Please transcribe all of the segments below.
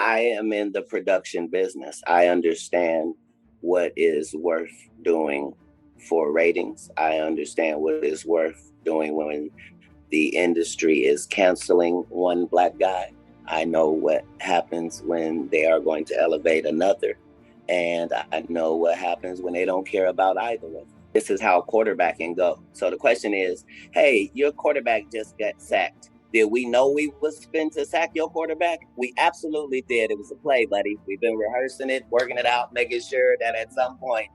I am in the production business. I understand what is worth doing for ratings. I understand what is worth doing when the industry is canceling one Black guy. I know what happens when they are going to elevate another. And I know what happens when they don't care about either of them. This is how quarterbacking go. So the question is, hey, your quarterback just got sacked. Did we know we was fin to sack your quarterback? We absolutely did. It was a play, buddy. We've been rehearsing it, working it out, making sure that at some point,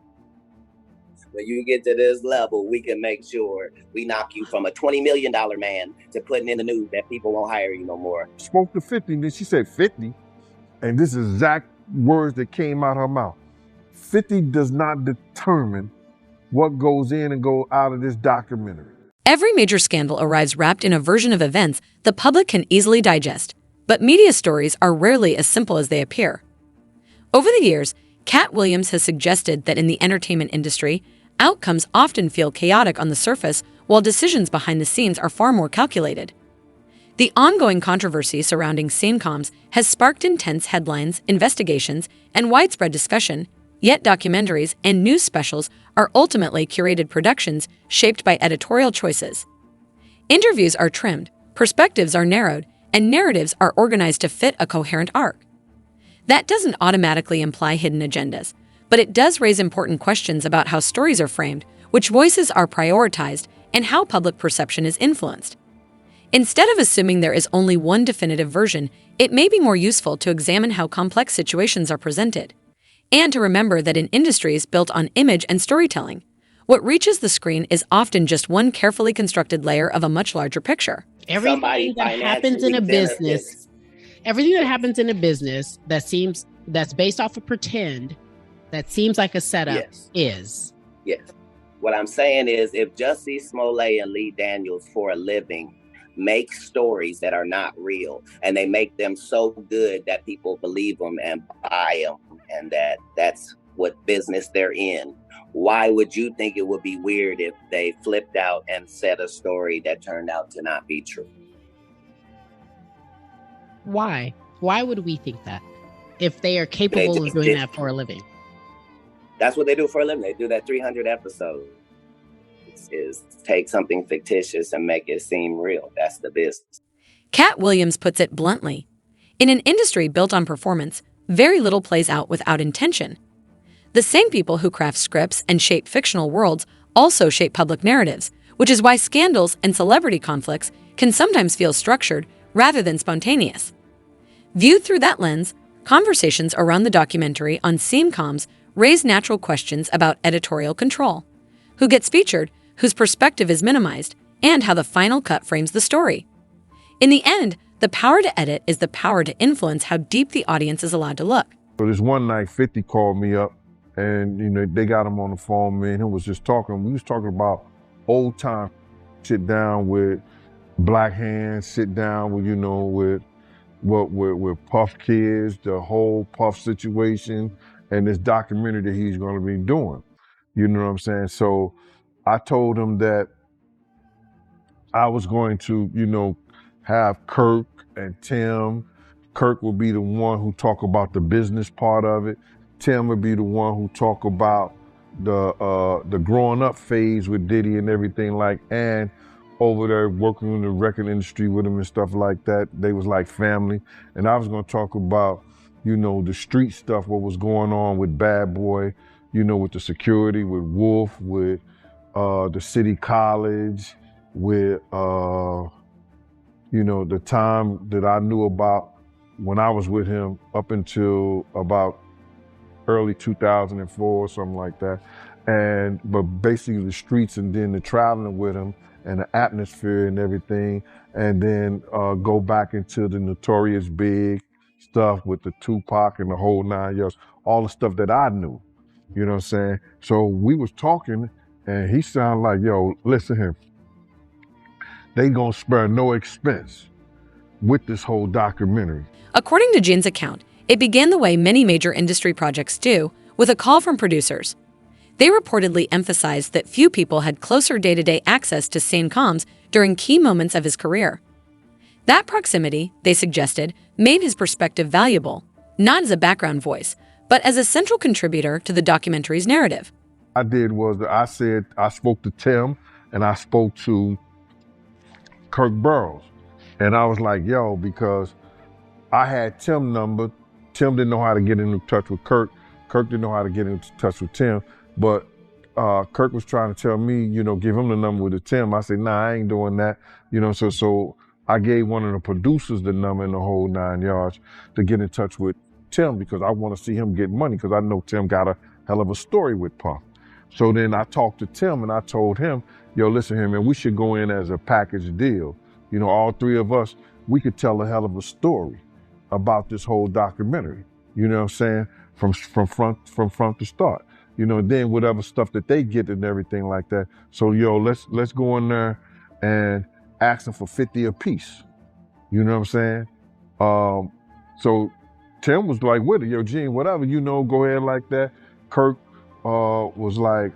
when you get to this level, we can make sure we knock you from a $20 million man to putting in the news that people won't hire you no more. Spoke to 50, and then she said 50, and this is exact words that came out her mouth. 50 does not determine what goes in and go out of this documentary. Every major scandal arrives wrapped in a version of events the public can easily digest, but media stories are rarely as simple as they appear. Over the years, Katt Williams has suggested that in the entertainment industry, outcomes often feel chaotic on the surface while decisions behind the scenes are far more calculated. The ongoing controversy surrounding sitcoms has sparked intense headlines, investigations, and widespread discussion, yet documentaries and news specials are ultimately curated productions shaped by editorial choices. Interviews are trimmed, perspectives are narrowed, and narratives are organized to fit a coherent arc. That doesn't automatically imply hidden agendas, but it does raise important questions about how stories are framed, which voices are prioritized, and how public perception is influenced. Instead of assuming there is only one definitive version, it may be more useful to examine how complex situations are presented, and to remember that in industries built on image and storytelling, what reaches the screen is often just one carefully constructed layer of a much larger picture. Everything that happens in a business, that's based off of pretend, that seems like a setup, is. Yes. What I'm saying is, if Jussie Smollett and Lee Daniels for a living make stories that are not real, and they make them so good that people believe them and buy them, and that's what business they're in, why would you think it would be weird if they flipped out and said a story that turned out to not be true? Why? Why would we think that if they are capable of doing that for a living? That's what they do for a living. They do that 300 episodes. Is take something fictitious and make it seem real. That's the business. Katt Williams puts it bluntly. In an industry built on performance, very little plays out without intention. The same people who craft scripts and shape fictional worlds also shape public narratives, which is why scandals and celebrity conflicts can sometimes feel structured rather than spontaneous. Viewed through that lens, conversations around the documentary on sitcoms raise natural questions about editorial control. Who gets featured, whose perspective is minimized, and how the final cut frames the story. In the end, the power to edit is the power to influence how deep the audience is allowed to look. So this one night, 50 called me up, and they got him on the phone. Me and him was just talking. We was talking about old time. Sit down with Black Hands. Sit down with with Puff Kids, the whole Puff situation, and this documentary that he's going to be doing. You know what I'm saying? So I told him that I was going to, have Kirk and Tim. Kirk will be the one who talk about the business part of it. Tim will be the one who talk about the growing up phase with Diddy and everything and over there working in the record industry with him and stuff like that. They was like family. And I was going to talk about, the street stuff, what was going on with Bad Boy, with the security, with Wolf, with the city college, with, the time that I knew about when I was with him up until about early 2004 or something like that. But basically the streets and then the traveling with him and the atmosphere and everything. And then go back into the Notorious Big stuff with the Tupac and the whole 9 yards, all the stuff that I knew. You know what I'm saying? So we was talking and he sounded like, yo, listen here. They gonna spare no expense with this whole documentary. According to Jin's account, it began the way many major industry projects do, with a call from producers. They reportedly emphasized that few people had closer day-to-day access to sitcoms during key moments of his career. That proximity, they suggested, made his perspective valuable, not as a background voice, but as a central contributor to the documentary's narrative. I did was that I said I spoke to Tim and I spoke to Kirk Burrows. And I was like, yo, because I had Tim's number. Tim didn't know how to get in touch with Kirk. Kirk didn't know how to get in touch with Tim. But Kirk was trying to tell me, give him the number with the Tim. I said, nah, I ain't doing that. So I gave one of the producers the number in the whole 9 yards to get in touch with Tim because I want to see him get money because I know Tim got a hell of a story with Puff. So then I talked to Tim and I told him, yo, listen here, man, we should go in as a package deal. All three of us, we could tell a hell of a story about this whole documentary. You know what I'm saying? From front to start. Then whatever stuff that they get and everything like that. So yo, let's go in there and ask them for 50 a piece. You know what I'm saying? So Tim was like with it, yo, Gene, whatever, go ahead like that. Kirk was like,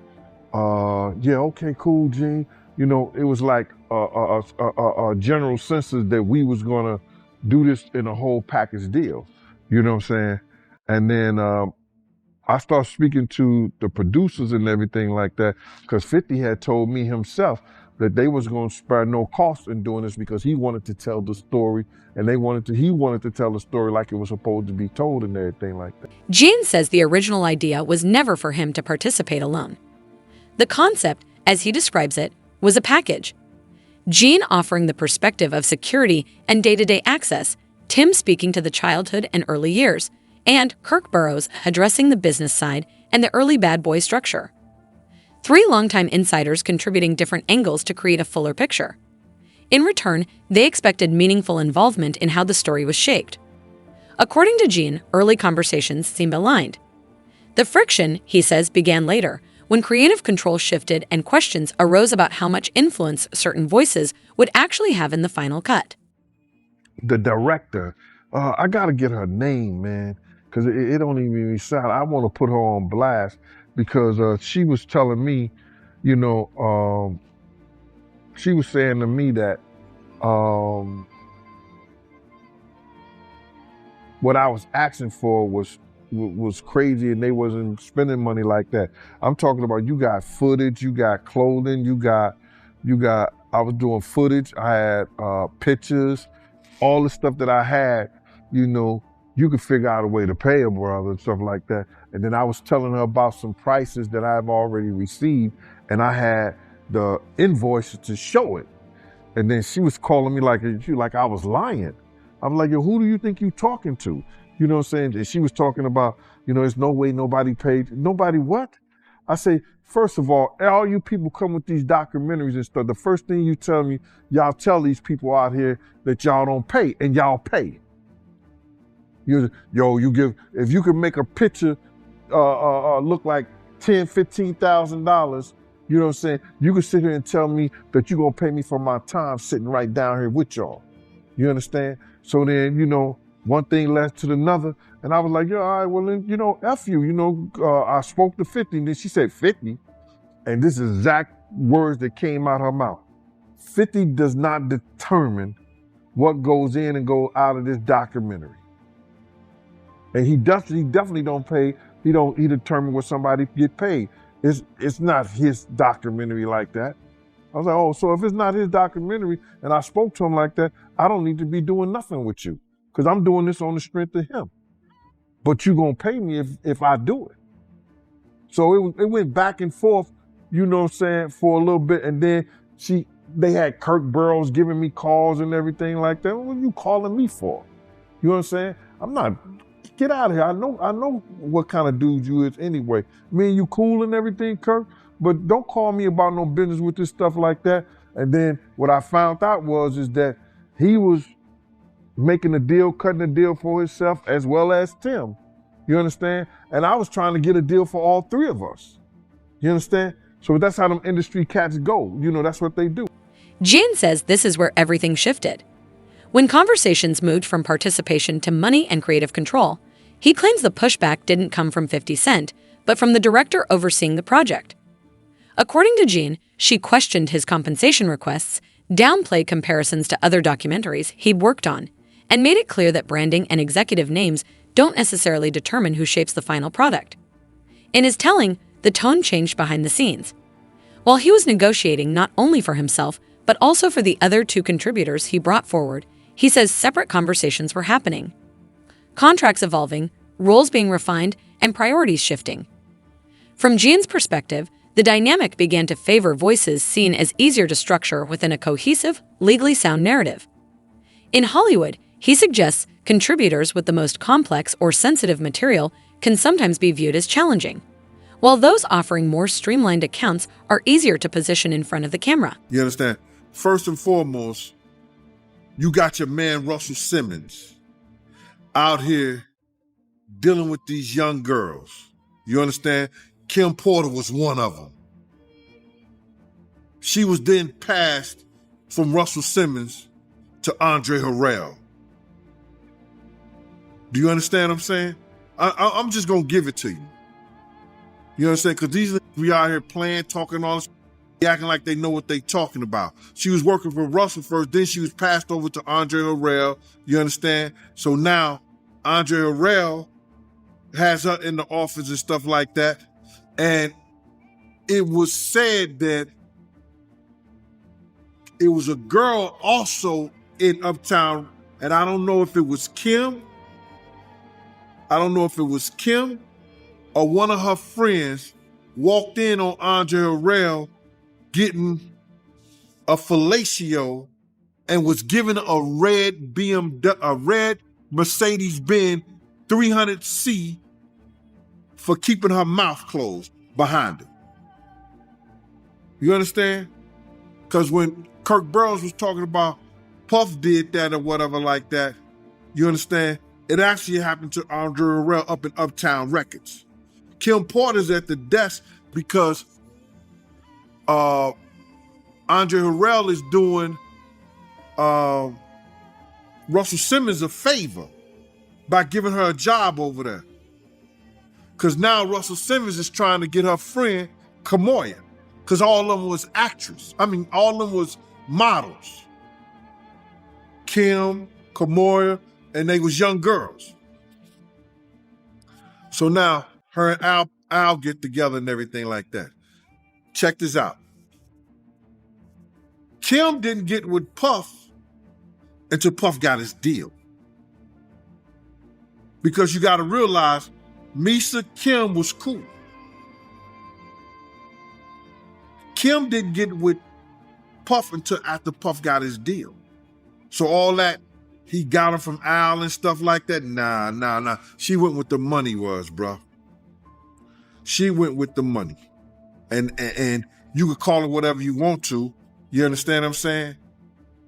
yeah, okay, cool, Gene. It was like a general census that we was gonna do this in a whole package deal. You know what I'm saying? And then I started speaking to the producers and everything like that because 50 had told me himself that they was going to spare no cost in doing this because he wanted to tell the story and he wanted to tell the story like it was supposed to be told and everything like that. Gene says the original idea was never for him to participate alone. The concept, as he describes it, was a package. Gene offering the perspective of security and day-to-day access, Tim speaking to the childhood and early years, and Kirk Burrows addressing the business side and the early bad boy structure. 3 longtime insiders contributing different angles to create a fuller picture. In return, they expected meaningful involvement in how the story was shaped. According to Gene, early conversations seemed aligned. The friction, he says, began later, when creative control shifted and questions arose about how much influence certain voices would actually have in the final cut. The director, I gotta get her name, man, because it don't even sound. I want to put her on blast because she was telling me, she was saying to me that what I was asking for was crazy and they wasn't spending money like that. I'm talking about you got footage, you got clothing, you got, I was doing footage, I had pictures, all the stuff that I had, you could figure out a way to pay a brother and stuff like that. And then I was telling her about some prices that I've already received and I had the invoices to show it. And then she was calling me like I was lying. I'm like, yo, who do you think you talking to? You know what I'm saying? And she was talking about, there's no way nobody paid. Nobody what? I say, first of all you people come with these documentaries and stuff, the first thing you tell me, y'all tell these people out here that y'all don't pay, and y'all pay. You give, if you can make a picture look like $10,000, $15,000, you know what I'm saying? You can sit here and tell me that you're gonna pay me for my time sitting right down here with y'all. You understand? So then, one thing led to another, and I was like, all right, well then, F you, I spoke to 50, and then she said 50, and this is exact words that came out her mouth. 50 does not determine what goes in and goes out of this documentary. And he definitely don't pay, he determine what somebody get paid. It's not his documentary like that. I was like, oh, so if it's not his documentary and I spoke to him like that, I don't need to be doing nothing with you because I'm doing this on the strength of him. But you gonna pay me if I do it. So it went back and forth, you know what I'm saying, for a little bit. And then they had Kirk Burrows giving me calls and everything like that. What are you calling me for? You know what I'm saying? I'm not, get out of here. I know what kind of dude you is anyway. Me and you cool and everything, Kirk, but don't call me about no business with this stuff like that. And then what I found out is that he was making a deal, cutting a deal for himself as well as Tim. You understand? And I was trying to get a deal for all three of us. You understand? So that's how them industry cats go. That's what they do. Gene says this is where everything shifted. When conversations moved from participation to money and creative control, he claims the pushback didn't come from 50 Cent, but from the director overseeing the project. According to Gene, she questioned his compensation requests, downplayed comparisons to other documentaries he'd worked on, and made it clear that branding and executive names don't necessarily determine who shapes the final product. In his telling, the tone changed behind the scenes. While he was negotiating not only for himself, but also for the other two contributors he brought forward, he says separate conversations were happening. Contracts evolving, roles being refined, and priorities shifting. From Gian's perspective, the dynamic began to favor voices seen as easier to structure within a cohesive, legally sound narrative. In Hollywood, he suggests contributors with the most complex or sensitive material can sometimes be viewed as challenging, while those offering more streamlined accounts are easier to position in front of the camera. You understand? First and foremost, you got your man Russell Simmons out here dealing with these young girls. You understand? Kim Porter was one of them. She was then passed from Russell Simmons to Andre Harrell. Do you understand what I'm saying? I'm just gonna give it to you. You understand? Because these we out here playing, talking all this, acting like they know what they talking about. She was working for Russell first, then she was passed over to Andre Harrell. You understand? So now Andre Harrell has her in the office and stuff like that. And it was said that it was a girl also in Uptown, and I don't know if it was Kim. I don't know if it was Kim or one of her friends walked in on Andre Harrell getting a fellatio and was given a red Mercedes-Benz 300C for keeping her mouth closed behind it. You understand? Because when Kirk Burroughs was talking about Puff did that or whatever like that, you understand? It actually happened to Andre Harrell up in Uptown Records. Kim Porter's at the desk because Andre Harrell is doing Russell Simmons a favor by giving her a job over there. Because now Russell Simmons is trying to get her friend Kamoya, because all of them was all of them was models. Kim, Kamoya, and they was young girls. So now her and Al get together and everything like that. Check this out. Kim didn't get with Puff until Puff got his deal. Because you got to realize, Misa Kim was cool. Kim didn't get with Puff until after Puff got his deal. So all that, he got her from Al and stuff like that. Nah. She went with the money was, bro. She went with the money. And you could call it whatever you want to. You understand what I'm saying?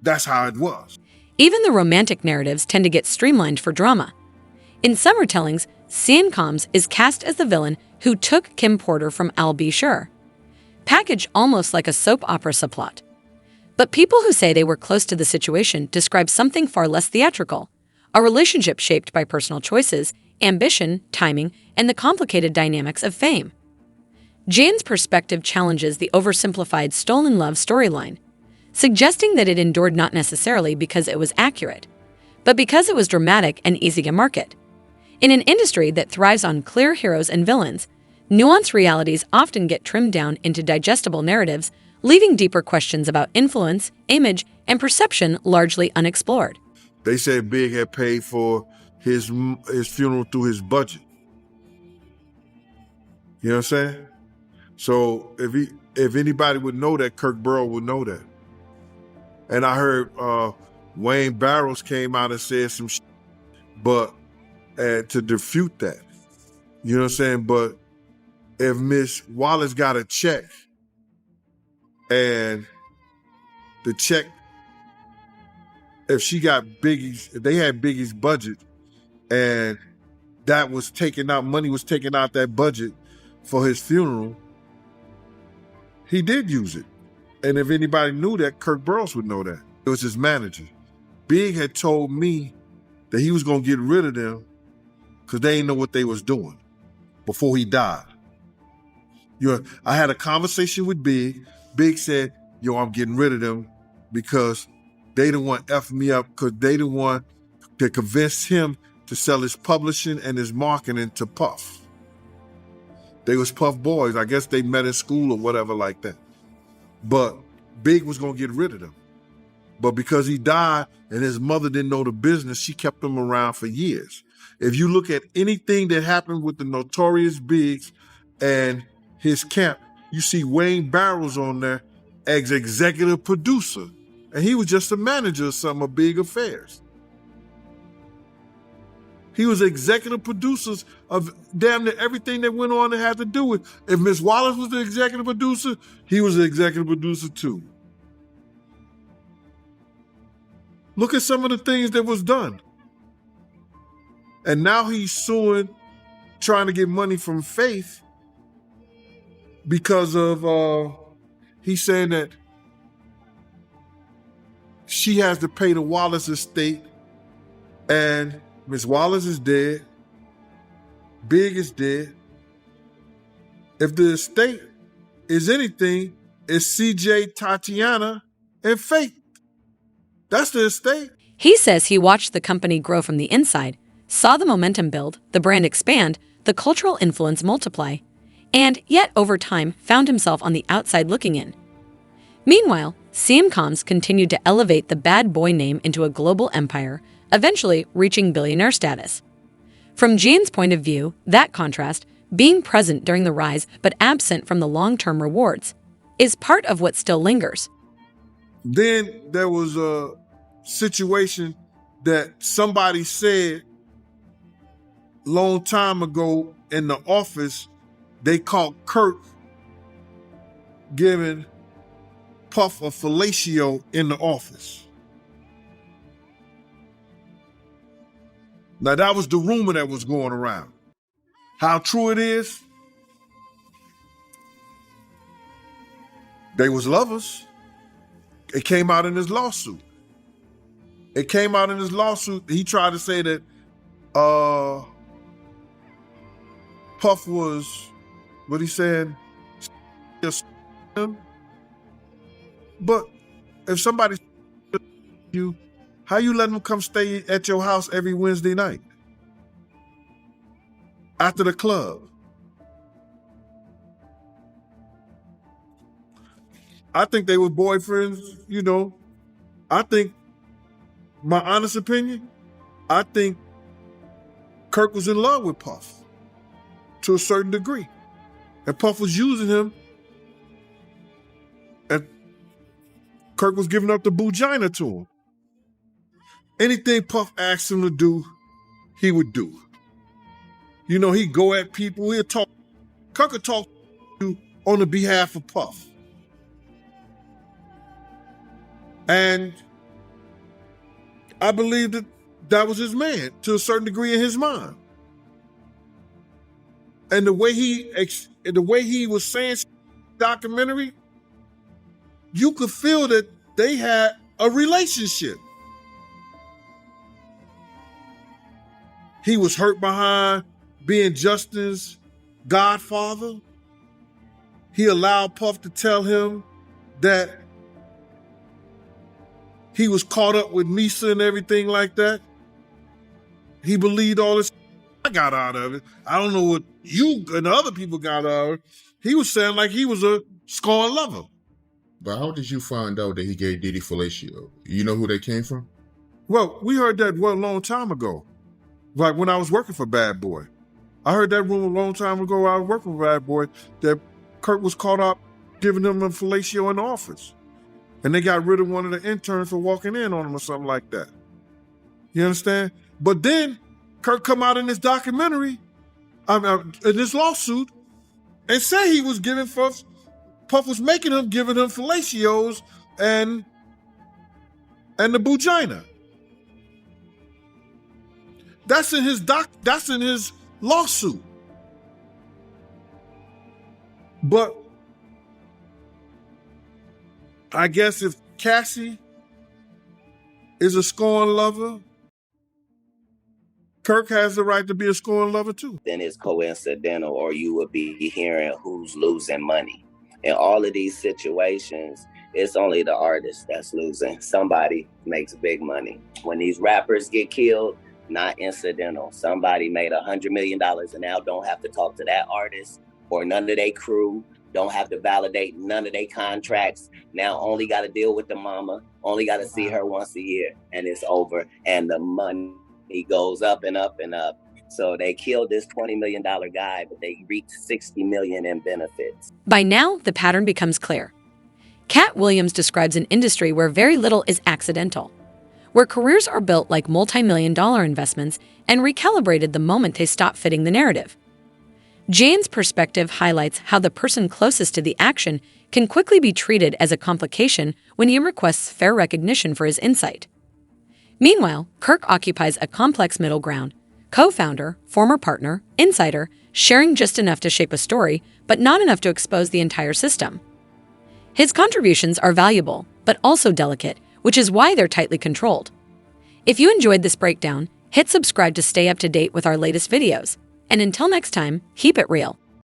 That's how it was. Even the romantic narratives tend to get streamlined for drama. In some retellings, Sean Combs is cast as the villain who took Kim Porter from Al B. Sure, packaged almost like a soap opera subplot. But people who say they were close to the situation describe something far less theatrical, a relationship shaped by personal choices, ambition, timing, and the complicated dynamics of fame. Jane's perspective challenges the oversimplified stolen love storyline, suggesting that it endured not necessarily because it was accurate, but because it was dramatic and easy to market. In an industry that thrives on clear heroes and villains, nuanced realities often get trimmed down into digestible narratives, leaving deeper questions about influence, image, and perception largely unexplored. They said Big had paid for his funeral through his budget. You know what I'm saying? So if anybody would know that, Kirk Burrows would know that. And I heard Wayne Barrows came out and said some shit, but to refute that. You know what I'm saying? But if Miss Wallace got a check and the check, if she got Biggie's, if they had Biggie's budget and that was taken out, money was taken out that budget for his funeral, he did use it. And if anybody knew that, Kirk Burrows would know that. It was his manager. Big had told me that he was going to get rid of them because they didn't know what they was doing before he died. I had a conversation with Big. Big said, I'm getting rid of them because they didn't want to F me up, because they didn't want to convince him to sell his publishing and his marketing to Puff. They was Puff boys. I guess they met in school or whatever like that. But Big was going to get rid of them. But because he died and his mother didn't know the business, she kept him around for years. If you look at anything that happened with the Notorious Biggs and his camp, you see Wayne Barrows on there as executive producer. And he was just a manager of some of Big affairs. He was executive producers of damn near everything that went on that had to do with. If Miss Wallace was the executive producer, he was the executive producer too. Look at some of the things that was done. And now he's suing, trying to get money from Faith because of, he's saying that she has to pay the Wallace estate, and Miss Wallace is dead, Big is dead. If the estate is anything, it's CJ, Tatiana, and Faith. That's the estate. He says he watched the company grow from the inside, saw the momentum build, the brand expand, the cultural influence multiply, and yet over time found himself on the outside looking in. Meanwhile, CMCOMS continued to elevate the bad boy name into a global empire, eventually reaching billionaire status. From Gene's point of view, that contrast, being present during the rise but absent from the long-term rewards, is part of what still lingers. Then there was a situation that somebody said long time ago in the office. They caught Kirk giving Puff a fellatio in the office. Now that was the rumor that was going around. How true it is? They was lovers. It came out in his lawsuit. He tried to say that Puff was, what he said, but if somebody you, how you letting them come stay at your house every Wednesday night after the club? I think they were boyfriends, you know. I think, my honest opinion, I think Kirk was in love with Puff to a certain degree. And Puff was using him, and Kirk was giving up the bugina to him. Anything Puff asked him to do, he would do. You know, he'd go at people, he'd talk. Kirk would talk to you on the behalf of Puff. And I believe that that was his man to a certain degree in his mind. And the way he was saying documentary, you could feel that they had a relationship. He was hurt behind being Justin's godfather. He allowed Puff to tell him that he was caught up with Misa and everything like that. He believed all this I got out of it. I don't know what you and the other people got out of it. He was saying like he was a scorned lover. But how did you find out that he gave Diddy fellatio? You know who they came from? Well, we heard that a long time ago. Like when I was working for Bad Boy. I heard that rumor a long time ago. I was working for Bad Boy that Kurt was caught up giving him a fellatio in the office. And they got rid of one of the interns for walking in on him or something like that. You understand? But then Kurt come out in this documentary, in this lawsuit, and say he was giving Puff was making him, giving him fellatios and the bugina. That's in his lawsuit. But I guess if Cassie is a scorned lover, Kirk has the right to be a scorned lover too. Then it's coincidental, or you would be hearing who's losing money. In all of these situations, it's only the artist that's losing. Somebody makes big money. When these rappers get killed, not incidental. Somebody made $100 million and now don't have to talk to that artist or none of their crew, don't have to validate none of their contracts. Now only got to deal with the mama, only got to see her once a year, and it's over. And the money goes up and up and up. So they killed this $20 million guy, but they reaped $60 million in benefits. By now, the pattern becomes clear. Katt Williams describes an industry where very little is accidental, where careers are built like multi-million-dollar investments and recalibrated the moment they stop fitting the narrative. Jane's perspective highlights how the person closest to the action can quickly be treated as a complication when he requests fair recognition for his insight. Meanwhile, Kirk occupies a complex middle ground, co-founder, former partner, insider, sharing just enough to shape a story, but not enough to expose the entire system. His contributions are valuable, but also delicate, which is why they're tightly controlled. If you enjoyed this breakdown, hit subscribe to stay up to date with our latest videos. And until next time, keep it real.